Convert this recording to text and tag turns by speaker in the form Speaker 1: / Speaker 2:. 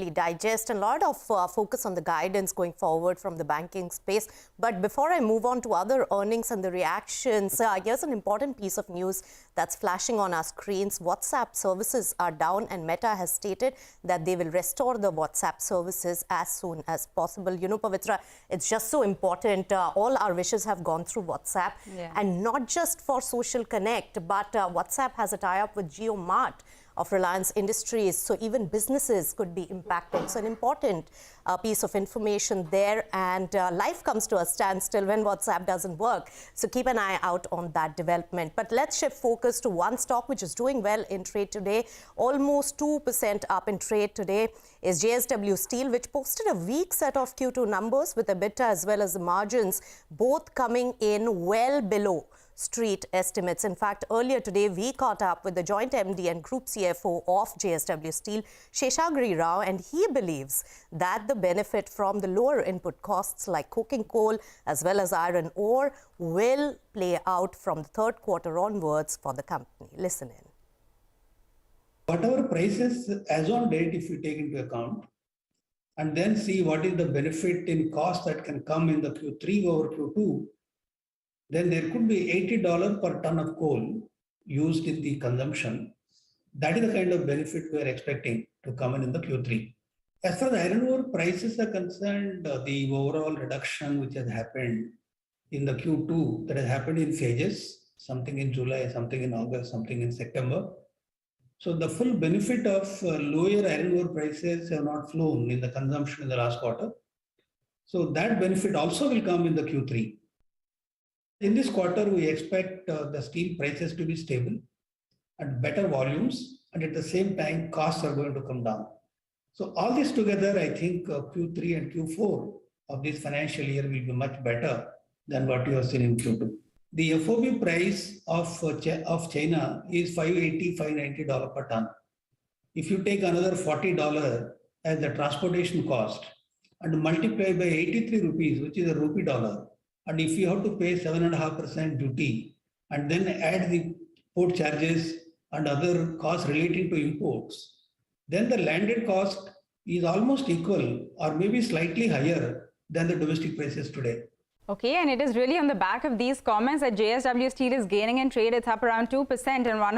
Speaker 1: digest and a lot of focus on the guidance going forward from the banking space. But before I move on to other earnings and the reactions, here's an important piece of news that's flashing on our screens. WhatsApp services are down, and Meta has stated that they will restore the WhatsApp services as soon as possible. You know, Pavitra, it's just so important. All our wishes have gone through WhatsApp, and not just for social connect, but WhatsApp has a tie-up with JioMart of Reliance Industries, so even businesses could be impacted. So an important piece of information there, and life comes to a standstill when WhatsApp doesn't work. So keep an eye out on that development. But let's shift focus to one stock which is doing well in trade today. Almost 2% up in trade today is JSW Steel, which posted a weak set of Q2 numbers with EBITDA as well as the margins, both coming in well below street estimates. In fact, earlier today, we caught up with the joint MD and Group CFO of JSW Steel, Sheshagiri Rao, and he believes that the benefit from the lower input costs like coking coal as well as iron ore will play out from the third quarter onwards for the company. Listen in.
Speaker 2: Whatever prices as on date, if you take into account, and then see what is the benefit in cost that can come in the Q3 over Q2, then there could be $80 per ton of coal used in the consumption. That is the kind of benefit we are expecting to come in the Q3. As far as iron ore prices are concerned, the overall reduction which has happened in the Q2, that has happened in phases, something in July, something in August, something in September. So the full benefit of lower iron ore prices have not flown in the consumption in the last quarter. So that benefit also will come in the Q3. In this quarter, we expect the steel prices to be stable and better volumes, and at the same time, costs are going to come down. So all this together, I think Q3 and Q4 of this financial year will be much better than what you have seen in Q2. The FOB price of China is $580, $590 per ton. If you take another $40 as the transportation cost and multiply by 83 rupees, which is a rupee dollar, and if you have to pay 7.5% duty and then add the port charges and other costs relating to imports, then the landed cost is almost equal or maybe slightly higher than the domestic prices today.
Speaker 3: Okay, and it is really on the back of these comments that JSW Steel is gaining in trade. It's up around 2%, and one